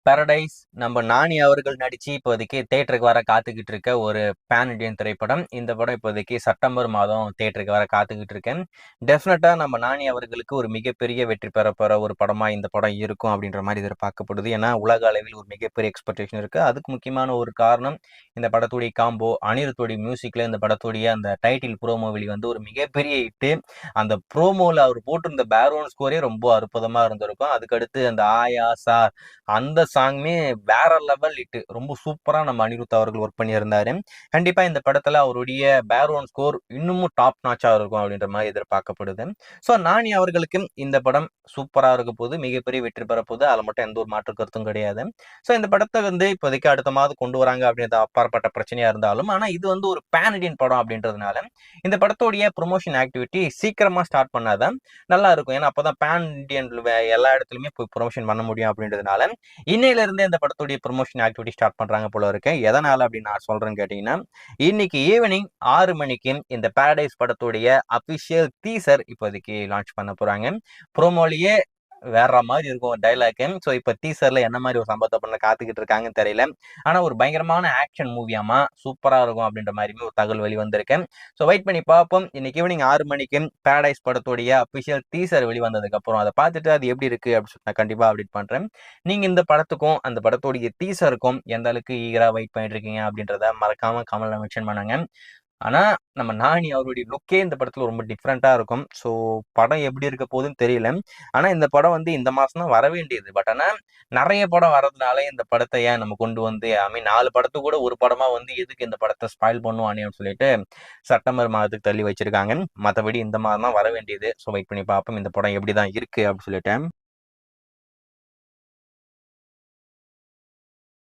Paradise நம்ம நானி அவர்கள் நடிச்சு இப்போதைக்கு தியேட்டருக்கு வர காத்துக்கிட்டு இருக்க ஒரு பேன் இண்டியன் திரைப்படம். இந்த படம் இப்போதைக்கு செப்டம்பர் மாதம் தியேட்டருக்கு வர காத்துக்கிட்டு இருக்கேன். டெஃபினட்டா நம்ம நானி அவர்களுக்கு ஒரு மிகப்பெரிய வெற்றி பெற போற ஒரு படமா இந்த படம் இருக்கும் அப்படின்ற மாதிரி எதிர்பார்க்கப்படுது. ஏன்னா உலக அளவில் ஒரு மிகப்பெரிய எக்ஸ்பெக்டேஷன் இருக்கு. அதுக்கு முக்கியமான ஒரு காரணம் இந்த படத்துடைய காம்போ, அனிருத்துடைய மியூசிக்ல இந்த படத்துடைய அந்த டைட்டில் ப்ரோமோ வந்து ஒரு மிகப்பெரிய ஹிட்டு. அந்த ப்ரோமோல அவர் போட்டிருந்த பேக்ரவுண்ட் ஸ்கோரே ரொம்ப அற்புதமா இருந்திருக்கும். அதுக்கடுத்து அந்த ஆயா சார் அந்த சாங்குமே வேற லெவல் ஹிட். ரொம்ப சூப்பரா நம்ம அனிருத் அவர்கள் ஒர்க் பண்ணியிருந்தாரு. கண்டிப்பா இந்த படத்துல அவருடைய பேக்ரவுண்ட் ஸ்கோர் இன்னமும் டாப் நாச்சா இருக்கும் அப்படின்ற மாதிரி எதிர்பார்க்கப்படுது. ஸோ நானி அவர்களுக்கு இந்த படம் சூப்பரா இருக்க போது, மிகப்பெரிய வெற்றி பெற போது, அதில் மட்டும் எந்த ஒரு மாற்று கருத்தும் கிடையாது. ஸோ இந்த படத்தை இப்போதைக்கு அடுத்த மாதம் கொண்டு வராங்க அப்படின்றது அப்பாற்பட்ட பிரச்சனையா இருந்தாலும், ஆனா இது ஒரு பேன் இண்டியன் படம் அப்படின்றதுனால இந்த படத்தோடைய ப்ரொமோஷன் ஆக்டிவிட்டி சீக்கிரமா ஸ்டார்ட் பண்ணாதான் நல்லா இருக்கும். ஏன்னா அப்பதான் பேன் இண்டியன் எல்லா இடத்துலயுமே போய் ப்ரொமோஷன் பண்ண முடியும் அப்படின்றதுனால இன்னையில இருந்தே இந்த படத்துடைய ப்ரொமோஷன் ஆக்டிவிட்டி ஸ்டார்ட் பண்றாங்க போல இருக்கு. எதனால அப்படின்னு நான் சொல்றேன்னு கேட்டீங்கன்னா, இன்னைக்கு ஈவினிங் 6 மணிக்கு இந்த பாரடைஸ் படத்துடைய அபிஷியல் டீசர் இப்போதைக்கு லான்ச் பண்ண போறாங்க. ப்ரோமோலயே வேற மாதிரி இருக்கும் டைலாக். ஸோ இப்போ டீசர்ல என்ன மாதிரி ஒரு சம்பவத்தை பண்ண காத்துக்கிட்டு இருக்காங்கன்னு தெரியல. ஆனா ஒரு பயங்கரமான ஆக்ஷன் மூவியாமா சூப்பரா இருக்கும் அப்படின்ற மாதிரியுமே ஒரு தகவல் வெளிவந்திருக்கு. ஸோ வெயிட் பண்ணி பார்ப்போம். இன்னைக்கு ஈவினிங் 6 மணிக்கு பாரடைஸ் படத்துடைய அபிஷியல் டீசர் வெளிவந்ததுக்கு அப்புறம் அதை பார்த்துட்டு அது எப்படி இருக்கு அப்படின்னு சொல்லி நான் கண்டிப்பா அப்டேட் பண்றேன். நீங்க இந்த படத்துக்கும் அந்த படத்தோடைய டீசருக்கும் எந்த அளவுக்கு ஈகரா வெயிட் பண்ணிட்டு இருக்கீங்க அப்படின்றத மறக்காம கமெண்ட்ல மென்ஷன் பண்ணுங்க. ஆனா நம்ம நானி அவருடைய லுக்கே இந்த படத்துல ரொம்ப டிஃப்ரெண்டா இருக்கும். ஸோ படம் எப்படி இருக்க போகுதுன்னு தெரியல. ஆனா இந்த படம் இந்த மாசம் தான் வர வேண்டியது. பட் ஆனா நிறைய படம் வரதுனால இந்த படத்தை ஏன் நம்ம கொண்டு வந்து ஐ மீன் 4 படத்துக்கு கூட ஒரு படமா எதுக்கு இந்த படத்தை ஸ்பாயில் பண்ணுவானேன்னு சொல்லிட்டு செப்டம்பர் மாதத்துக்கு தள்ளி வச்சிருக்காங்க. மற்றபடி இந்த மாதம் தான் வர வேண்டியது. ஸோ வெயிட் பண்ணி பார்ப்போம் இந்த படம் எப்படிதான் இருக்கு அப்படின்னு சொல்லிட்டு.